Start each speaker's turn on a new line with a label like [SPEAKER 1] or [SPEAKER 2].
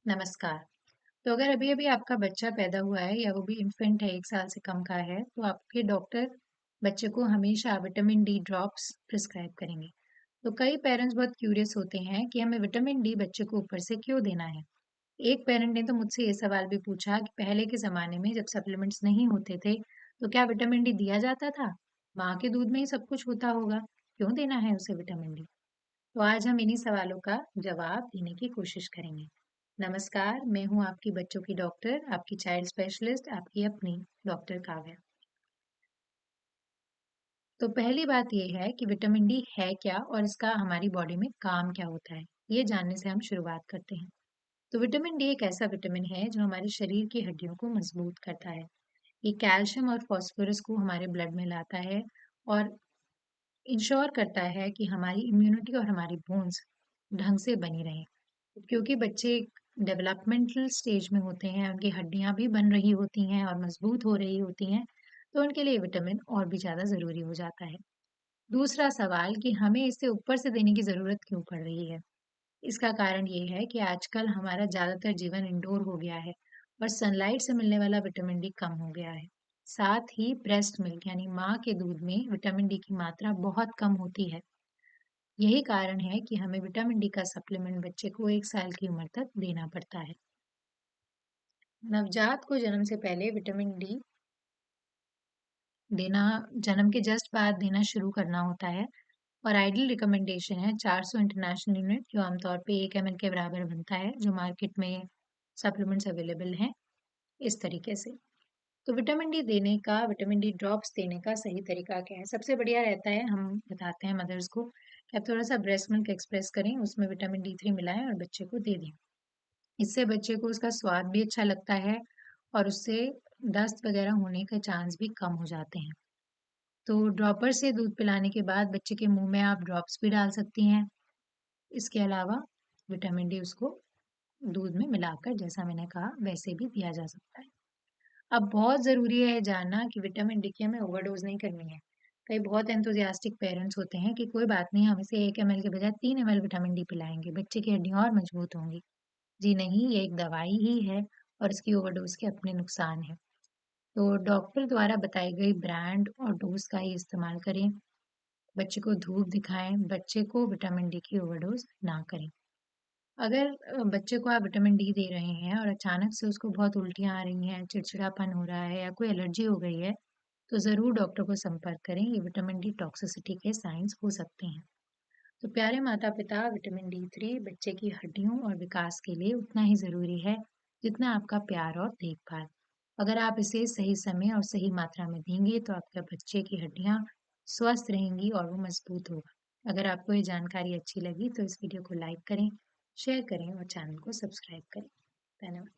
[SPEAKER 1] नमस्कार। तो अगर अभी-अभी आपका बच्चा पैदा हुआ है या वो भी इन्फेंट है 1 साल से कम का है, तो आपके डॉक्टर बच्चे को हमेशा विटामिन डी ड्रॉप्स प्रिस्क्राइब करेंगे। तो कई पेरेंट्स बहुत क्यूरियस होते हैं कि हमें विटामिन डी बच्चे को ऊपर से क्यों देना है? एक पेरेंट ने तो मुझसे ये सवाल भी पूछा कि पहले के ज़माने में जब सप्लीमेंट्स नहीं होते थे, तो क्या विटामिन डी दिया जाता था? माँ के दूध में ही सब कुछ होता होगा, क्यों देना है उसे विटामिन डी? तो आज हम इन्हीं सवालों का जवाब देने की कोशिश करेंगे। नमस्कार, मैं हूँ आपकी बच्चों की डॉक्टर, आपकी चाइल्ड स्पेशलिस्ट, आपकी अपनी डॉक्टर काव्या। तो पहली बात ये है कि विटामिन डी है क्या और इसका हमारी बॉडी में काम क्या होता है, ये जानने से हम शुरुआत करते हैं। तो विटामिन डी एक ऐसा विटामिन है जो हमारे शरीर की हड्डियों को मजबूत करता है। ये कैल्शियम और फास्फोरस को हमारे ब्लड में लाता है और इंश्योर करता है कि हमारी इम्यूनिटी और हमारी बोन्स ढंग से बनी रहें। क्योंकि बच्चे डेवलपमेंटल स्टेज में होते हैं, उनकी हड्डियाँ भी बन रही होती हैं और मजबूत हो रही होती हैं, तो उनके लिए विटामिन और भी ज़्यादा ज़रूरी हो जाता है। दूसरा सवाल कि हमें इसे ऊपर से देने की ज़रूरत क्यों पड़ रही है? इसका कारण ये है कि आजकल हमारा ज़्यादातर जीवन इंडोर हो गया है और सनलाइट से मिलने वाला विटामिन डी कम हो गया है। साथ ही ब्रेस्ट मिल्क यानी माँ के दूध में विटामिन डी की मात्रा बहुत कम होती है। यही कारण है कि हमें विटामिन डी का सप्लीमेंट बच्चे को 1 साल की उम्र तक देना पड़ता है। नवजात को जन्म से पहले विटामिन डी देना जन्म के जस्ट बाद देना शुरू करना होता है और आइडियल रिकमेंडेशन है 400 इंटरनेशनल यूनिट जो आमतौर पे 1 ml के बराबर बनता है जो मार्केट में सप्लीमेंट्स अवेलेबल हैं इस तरीके से। तो विटामिन डी ड्रॉप्स देने का सही तरीका क्या है? सबसे बढ़िया रहता है हम बताते हैं मदर्स को कि आप थोड़ा सा ब्रेस्ट मिल्क एक्सप्रेस करें उसमें विटामिन डी 3 मिलाएं और बच्चे को दे दें। इससे बच्चे को उसका स्वाद भी अच्छा लगता है और उससे दस्त वगैरह होने के चांस भी कम हो जाते हैं। तो ड्रॉपर से दूध पिलाने के बाद बच्चे के मुंह में आप ड्रॉप्स भी डाल सकती हैं। इसके अलावा विटामिन डी उसको दूध में मिलाकर जैसा मैंने कहा वैसे भी दिया जा सकता है। अब बहुत ज़रूरी है जानना कि विटामिन डी की हमें ओवरडोज नहीं करनी है। कई बहुत एंथुसियास्टिक पेरेंट्स होते हैं कि कोई बात नहीं हम इसे 1 ml के बजाय 3 ml विटामिन डी पिलाएंगे, बच्चे की हड्डियां और मजबूत होंगी। जी नहीं, ये एक दवाई ही है और इसकी ओवरडोज के अपने नुकसान हैं। तो डॉक्टर द्वारा बताई गई ब्रांड और डोज का ही इस्तेमाल करें। बच्चे को धूप दिखाएं, बच्चे को विटामिन डी की ओवरडोज ना करें। अगर बच्चे को आप विटामिन डी दे रहे हैं और अचानक से उसको बहुत उल्टियाँ आ रही हैं, चिड़चिड़ापन हो रहा है या कोई एलर्जी हो गई है, तो ज़रूर डॉक्टर को संपर्क करें। ये विटामिन डी टॉक्सिसिटी के साइंस हो सकते हैं। तो प्यारे माता-पिता, विटामिन डी 3 बच्चे की हड्डियों और विकास के लिए उतना ही ज़रूरी है, जितना आपका प्यार और देखभाल। अगर आप इसे सही समय और सही मात्रा में देंगे, तो आपके बच्चे की हड्डियाँ स्वस्थ रहेंगी और वो मजबूत होगा। अगर आपको ये जानकारी अच्छी लगी, तो इस वीडियो को लाइक करें, शेयर करें और चैनल को सब्सक्राइब करें। धन्यवाद।